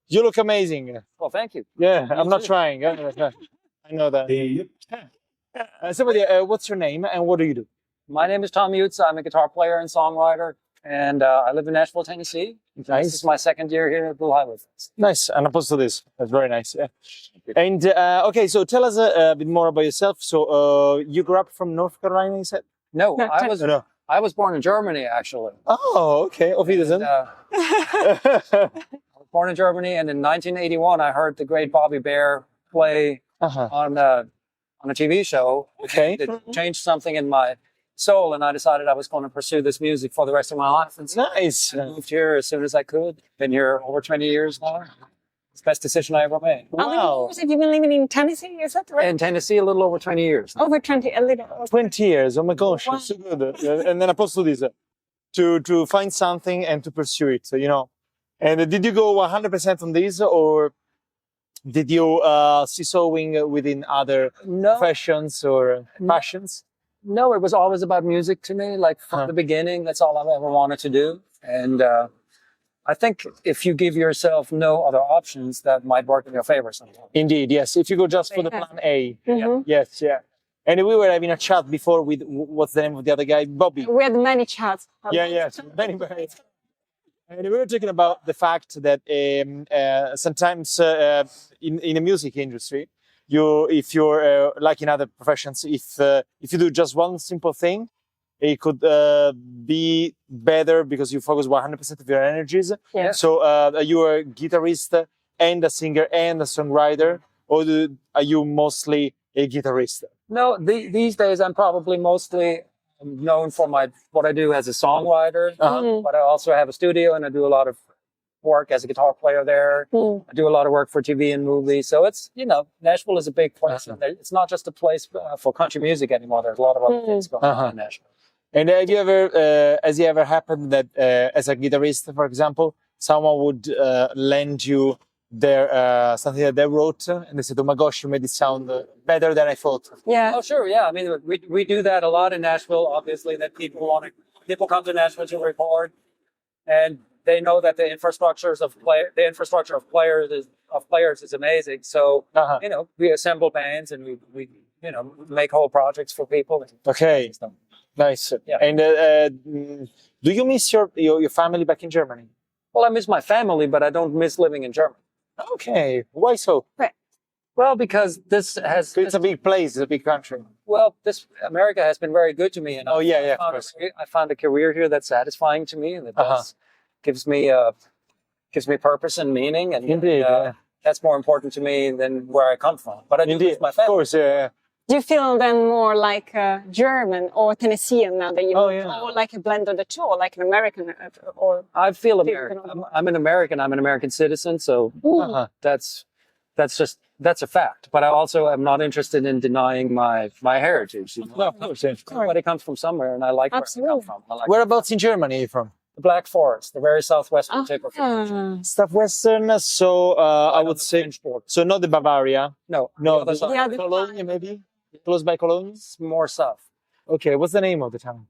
You look amazing. Well, thank you. Yeah, You I'm not too. trying. I know that. Somebody, what's your name and what do you do? My name is Thomm Jutz. I'm a guitar player and songwriter, and I live in Nashville, Tennessee. Nice. This is my second year here at Blue Highway Fest. Nice, and opposed to this. That's very nice. Yeah. And okay, so tell us a bit more about yourself. So you grew up from North Carolina, you said? No, No, I was born in Germany, actually. Oh, okay. Auf Wiedersehen. I was born in Germany, and in 1981, I heard the great Bobby Bear play on a TV show. Okay. It changed something in my soul, and I decided I was going to pursue this music for the rest of my life. And so Nice. I moved here as soon as I could. Been here over 20 years now. It's the best decision I ever made. How many Wow. years have you been living in Tennessee? Is that right? In Tennessee, a little over 20 years. Over 20, a little. 20 years. Oh my gosh, Wow. that's so good. And then opposed to this, to find something and to pursue it, you know. And did you go 100% on this, or did you see sewing within other No, professions or passions? no, it was always about music to me. Like from the beginning, that's all I've ever wanted to do. And I think if you give yourself no other options, that might work in your favor sometimes. Indeed, yes. If you go just for the Yeah. plan A. Mhm. Yes, yeah. And we were having a chat before with, what's the name of the other guy? Bobby. We had many chats. Yeah, yes. Very. And we were talking about the fact that sometimes in the music industry, if you're like in other professions, if you do just one simple thing, it could be better because you focus 100% of your energies. Yeah. So you are a guitarist and a singer and a songwriter, or are you mostly a guitarist? No, these days I'm probably mostly known for what I do as a songwriter, but I also have a studio and I do a lot of work as a guitar player there. I do a lot of work for TV and movies. So it's, Nashville is a big place. And it's not just a place for country music anymore. There's a lot of other things going on in Nashville. And has it ever happened that as a guitarist, for example, someone would lend you their something that they wrote and they said, "Oh my gosh, you made it sound better than I thought." Yeah. Oh, sure, yeah. I mean, we do that a lot in Nashville. Obviously, that people come to Nashville to record, and they know that the infrastructure of players is amazing. So we assemble bands and we make whole projects for people. Okay, nice. Yeah. And do you miss your family back in Germany? Well, I miss my family, but I don't miss living in Germany. Okay, why so? Well, because It's a big place, it's a big country. Well, America has been very good to me, and of course. I found a career here that's satisfying to me, and that gives me purpose and meaning, and Indeed, that's more important to me than where I come from. But I do miss my family. Of course, yeah. Do you feel then more like a German or Tennessean now that you yeah. or like a blend of the two, or like an American? Or I feel American. I'm an American. I'm an American citizen, so that's a fact. But I also am not interested in denying my heritage. No, of course, yeah. Everybody comes from somewhere, and I like where I come from. Whereabouts in Germany are you from? The Black Forest, the very southwestern tip of it. Southwestern, so I would say, so not the Bavaria. No, No, the other side. Cologne, maybe? Close by Cologne? It's more south. Okay, what's the name of the town?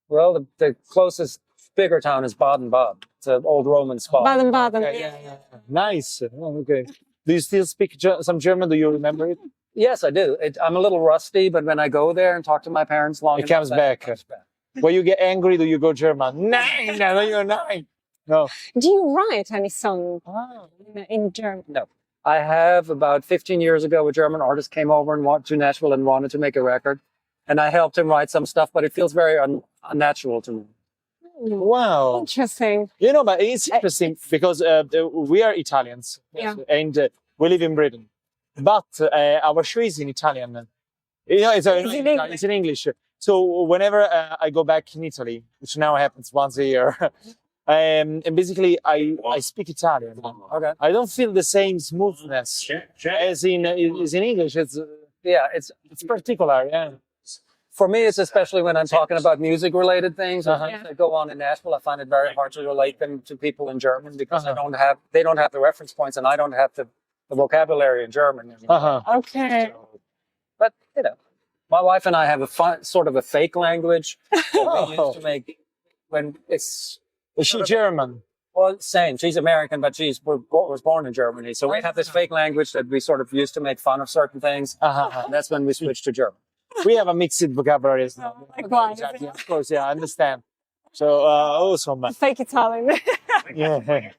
Well, the closest bigger town is Baden-Baden. It's an old Roman spot. Baden-Baden. Okay, yeah. Nice. Oh, okay. Do you still speak some German? Do you remember it? Yes, I do. I'm a little rusty, but when I go there and talk to my parents long It enough, comes back. It comes back. When you get angry, do you go German? Nine! No, you're nine. No. Do you write any song in German? No. I have about 15 years ago, a German artist came over and to Nashville and wanted to make a record. And I helped him write some stuff, but it feels very unnatural to me. Wow. Interesting. But it's interesting because we are Italians and we live in Britain. But our show is in Italian. It's in English. So whenever I go back in Italy, which now happens once a year, and basically I speak Italian. Okay. I don't feel the same smoothness as in English. It's particular. Yeah. For me, it's especially when I'm talking about music-related things or things that go on in Nashville. I find it very hard to relate them to people in German because they don't have the reference points and I don't have the vocabulary in German. Okay. But my wife and I have sort of a fake language that we use to make when it's. Is she German? Well, same. She's American, but was born in Germany. So we have this fake language that we sort of use to make fun of certain things. And that's when we switched to German. We have a mixed vocabulary. Likewise, Exactly. yeah. Of course, yeah, I understand. So, awesome. Fake Italian. Yeah.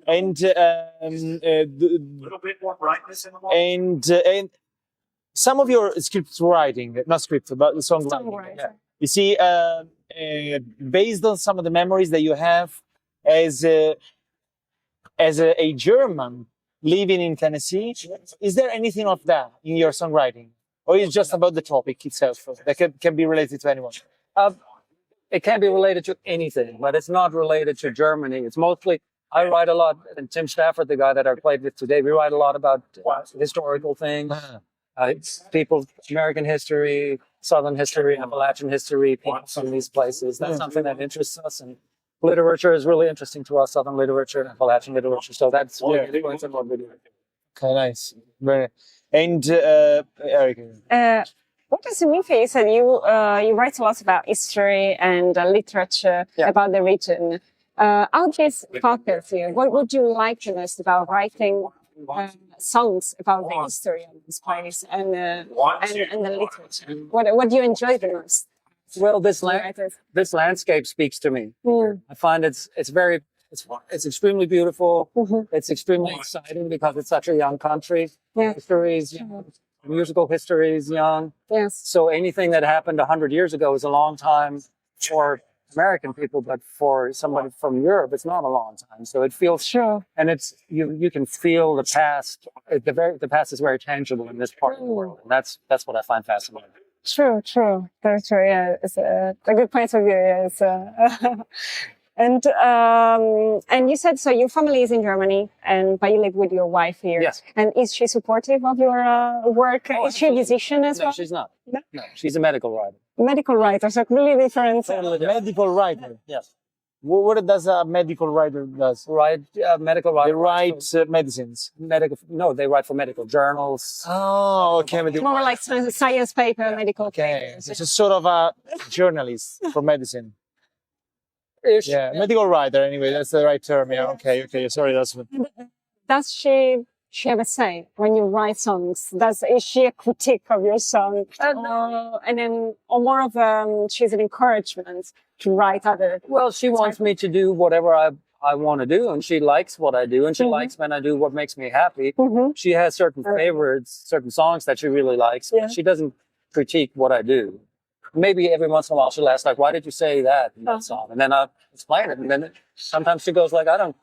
And little bit more brightness in the wall. and some of your script writing, not script, but songwriting. Songwriter. You see, based on some of the memories that you have as a German living in Tennessee, is there anything of that in your songwriting, or is it just about the topic itself that can be related to anyone? It can be related to anything, but it's not related to Germany. It's mostly, I write a lot, and Tim Stafford, the guy that I played with today, we write a lot about historical things, people, American history, Southern history, Appalachian history, people from these places. That's something that interests us, and literature is really interesting to us, Southern literature, Appalachian literature. So that's what influences what we do. Okay, nice. Very. And Eric. What does it mean for you? You said you write a lot about history and literature about the region. How does this focus you? What would you like the most about writing songs about the history of this place and the literature? What do you enjoy the most? Well, this landscape speaks to me. I find it's extremely beautiful. It's extremely exciting because it's such a young country. History is young. Musical history is young. Yes. So anything that happened 100 years ago is a long time for American people, but for somebody from Europe, it's not a long time. So it feels and it's you can feel the past. The past is very tangible in this part of the world, and that's what I find fascinating. True. Very true. Yeah, it's a good point of view. Yeah, and you said so. Your family is in Germany, but you live with your wife here. Yes. And is she supportive of your work? Is she a musician as well? No, she's not. No, she's a medical writer. Medical writer, so completely different. Medical writer. Yes. What does a medical writer does? Medical writer. They write medicines. No, they write for medical journals. Oh, okay. More like science paper, medical Okay, papers. it's a sort of a journalist for medicine. Yeah, medical writer. Anyway, that's the right term. Yeah. Okay. Sorry, that's. Does she ever say when you write songs? Is she a critique of your song? Or more of she's an encouragement to write other. Well, she wants me to do whatever I want to do, and she likes what I do, and she likes when I do what makes me happy. She has certain favorites, certain songs that she really likes, but she doesn't critique what I do. Maybe every once in a while she'll ask, like, why did you say that in that song? And then I'll explain it. And then sometimes she goes like, I don't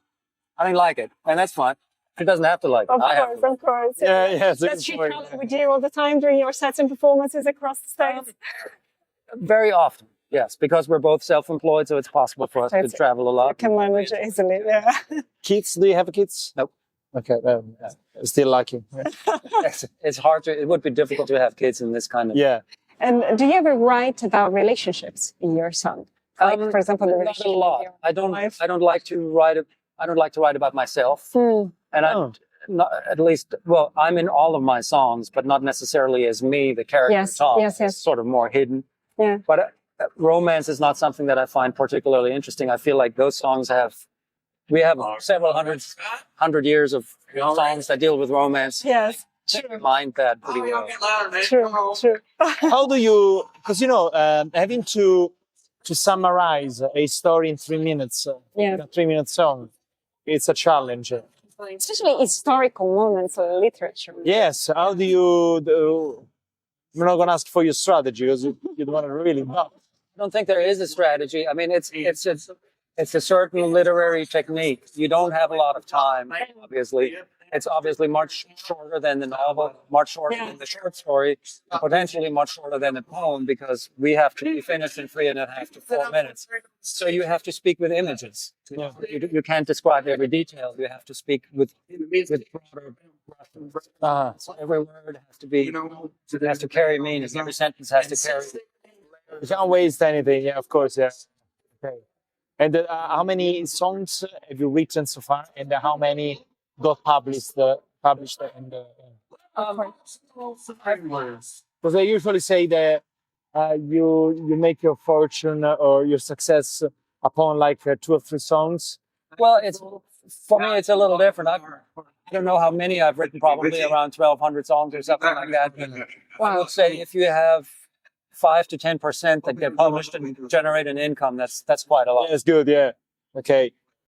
like it. And that's fine. She doesn't have to like it. Of course. Yeah. Does she travel with you all the time during your sets and performances across the States? Very often, yes, because we're both self-employed, so it's possible for us to travel a lot. I can manage easily, yeah. Kids? Do you have kids? Nope. Okay, still lucky. It's hard it would be difficult to have kids in this kind of. Yeah. And do you ever write about relationships in your song? Like, for example, the not a relationship lot. with your I don't wife? like to write. I don't like to write about myself. And I'm in all of my songs, but not necessarily as me, the character Thomm. Yes. It's sort of more hidden. Yeah. But romance is not something that I find particularly interesting. I feel like those songs we have several hundred years of songs that deal with romance. Yes. True. Mind that pretty well. True. How do you? Because having to summarize a story in 3 minutes, a 3-minute song, it's a challenge. Especially historical moments of literature. Yes. How do you? I'm not going to ask for your strategy because you don't want to really. I don't think there is a strategy. I mean, it's a certain literary technique. You don't have a lot of time, obviously. It's obviously much shorter than the novel, much shorter than the short story, and potentially much shorter than the poem because we have to be finished in 3.5 to 4 minutes. So you have to speak with images. You can't describe every detail. You have to speak with broader. So every word has to carry meaning. Every sentence has to carry. You can't waste anything. Yeah, of course. Yeah. Okay. And how many songs have you written so far, and how many got published? Because I usually say that you make your fortune or your success upon like 2 or 3 songs, Well, for me, it's a little different. I don't know how many I've written, probably around 1,200 songs or something like that. I would say if you have 5 to 10% that get published and generate an income, that's quite a lot. That's good. Yeah. Okay.